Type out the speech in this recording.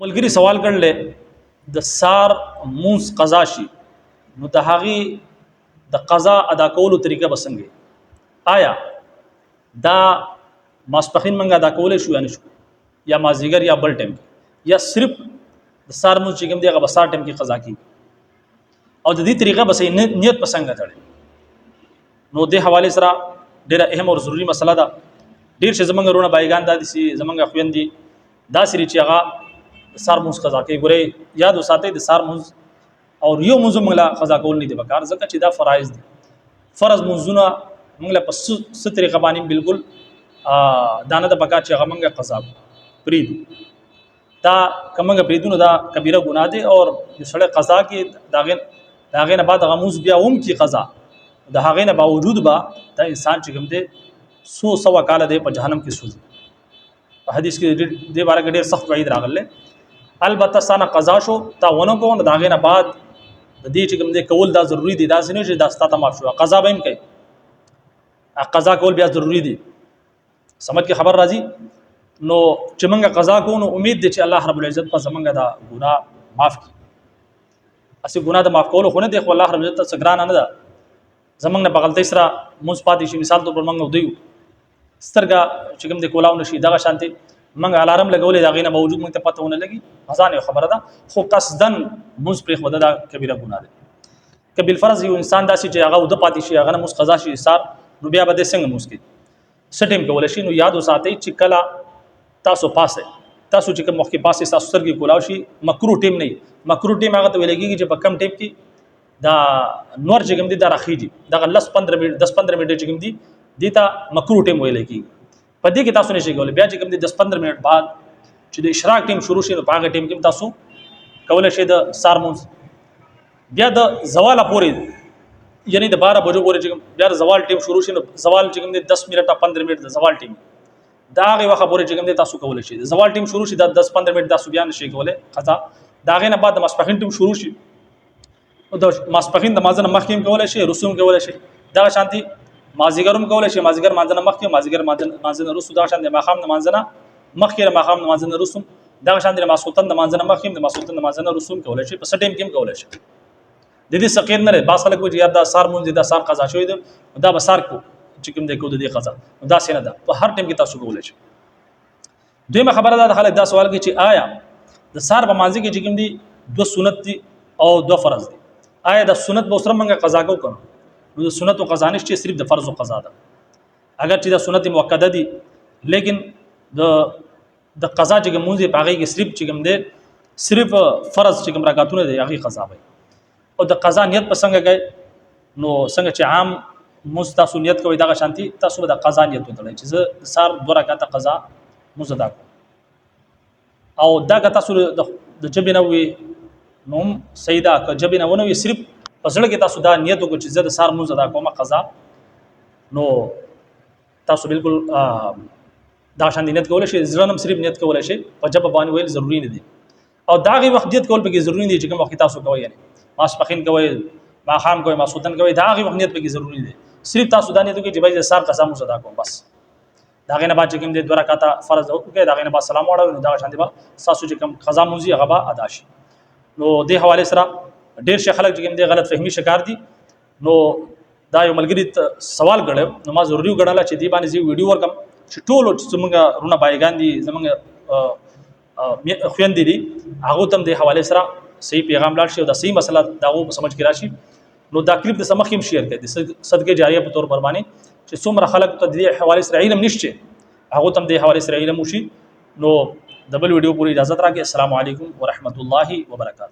ملګری سوال کړل د سار مونږ قضا شي نو د هغه د قضا ادا کولو طریقه بسنګي آیا دا ماسپخین منګه ادا کول شو یا نشو یا مازیګر یا بل ټیم یا صرف د سار مونږ چې کوم دی هغه بسار ټیم کې قضا کی او د دې طریقه بس نیت پسنګ تړي نو د حواله سره ډیره اهم او ضروری مسله ده ډیر څه زمونږ رونه بایگان دادي سي زمونږ خويندې دا سری چې هغه سار مونږ قضا کوي ګوري یاد وساتئ د سار مونږ او یو مونږ موږ قضا کول نه دي بکار ځکه چې دا فرایض دي فرض مونږونه موږ له پس ستري قوانين بالکل دانه د بکار چې هغه موږ قضا پریدو دا کومه پریدونه دا کبیره ګناه دي او سړی قضا کې داغه نه بعد غموز بیا هم کی قضا د هغه نه باوجود با دا انسان چې کوم دی 100 کال دی په جهنم کې سوځي په حدیث کې دې باره کې ډېر سخت وعید راغله البته سانه قضا شو تا ونه کو نه داغه نه بعد د دې چې کوم دی کول دا ضروری دي دا سینې چې دا ستاته معاف شو قضا به هم کوي قضا کول بیا ضروری دي سمجھ کې خبر راځي نو چې موږ قضا کوو نو امید دي چې الله رب العزت په زمونږ دا ګناه معاف کړي اسی ګناه د معاف کولو خو نه دی خو الله رب العزت څخه ګران نه ده زمونږ نه بغلطی سره مونږ پاتې شي مثال ته پر موږ ودیو سترګه چې کوم د کولاو نشي دغه شانتي موږ الارم لګولې دا غینه موجود موږ ته پته ونه لګي ځان خبره ده خو قصدن مونږ پرې خو دا کبیره ګناه ده کبیل فرض یو انسان داسې چې هغه د پاتې شي هغه نه مونږ قضا شي سار نو بیا به څنګه مونږ کې سټیم کول شي نو یاد وساتئ چې کله تاسو پاسه تاسو چې کوم وخت پاسه تاسو سرګي کولاو شي مکرو ټیم نه مکرو ټیم هغه ته ویلېږي چې په کم ټیم کې دا نور چې کوم دي دا راخیږي دا 10 15 منټ چې کوم دي دیتا مکرو ټیم ویلېږي په دې کې تاسو نشئ کولای بیا چې کوم دي 10 15 منټ بعد چې د اشراق ټیم شروع شي نو په هغه ټیم کې تاسو کولای شئ د سارمونز بیا د زوال پورې یعنی د 12 بجو پورې چې بیا زوال ټیم شروع شي نو زوال چې کوم دي 10 منټه 15 منټ د زوال ټیم دا هغه وخت پورې چې کوم دي تاسو کولای شئ زوال ټیم شروع شي د 10 15 منټ تاسو بیا نشئ کولای خطا دا غینه بعد د ماسپخین ټیم شروع شي او د ماسپخین د مازن مخکیم کولای شي رسوم کولای شي دا شانتي مازیګرم کولای شي مازیګر مانځنه مخکې مازیګر مانځنه رسو دا شانتي ماخام د مانځنه مخکې ماخام د مانځنه رسوم دا شانتي ماسوتن د مانځنه مخکې د ماسوتن د مانځنه رسوم کولای شي په سټیم کې کولای شي د دې سقیر نه باس خلک وځي یا دا سار مونږ دا سار قضا شوی دا بسار کو چې کوم د کو د دې قضا دا سینه ده په هر ټیم کې تاسو کولای شي دویمه خبره ده خلک دا سوال کوي چې آیا د سار په مازی کې چې کوم دي دو سنت دي او دو فرض دي آیا د سنت به سره موږ قضا کو کنه نو د سنت او قضا نشته صرف د فرض او قضا ده اگر چې د سنت مؤکده دي لیکن د قضا چې موږ په هغه کې صرف چې کوم دي صرف فرض چې کوم رکعاتونه دي هغه قضا وي او د قضا نیت په څنګه کوي نو څنګه چې عام مستاسو نیت کوي دا شانتي تاسو د قضا نیت وتړئ چې سار 2 رکعات قضا مزدا او دا که تاسو د جبنه وي نو سیدا که جبنه ونه وي صرف پسړه کې تاسو دا نیت وکړئ چې زه د سار مزدا کومه قضا نو تاسو بالکل دا شان نیت کولای شئ زرنم صرف نیت کولای شئ په جبه باندې ویل ضروری نه دي او دا غي وخت نیت کول به ضروری دي چې کوم وخت تاسو کوی یعنی ماسپخین کوي ماخام کوي ماسودن کوي دا غي وخت نیت به ضروری دي صرف تاسو دا نیت وکړئ چې به سار قضا مزدا کوم بس دا غینه بعد چې کوم د 2 رکعات فرض وکړي دا غینه بعد سلام وړو دا شان دي با تاسو چې کوم قضا مونږی هغه با ادا شي نو د حواله سره ډیر شي خلک چې کوم دي غلط فهمي شکار دي نو دا یو ملګری سوال کړو نو ما ضروری وګڼل چې دی باندې ویډیو ورکم چې ټول څنګه رونه بایگان دي زمونږ خويندې دي هغه تم د حواله سره صحیح پیغام لاړ شي او دا صحیح مسله داغو سمجھ کې راشي نو دا کلیپ د سمخیم شیر کړئ د صدقه جاریه په تور پر باندې چې څومره خلک ته د حواله سره علم نشته هغه تم د حواله سره علم وشي نو دبل ویډیو پوری اجازه راکړئ السلام علیکم ورحمت الله وبرکاته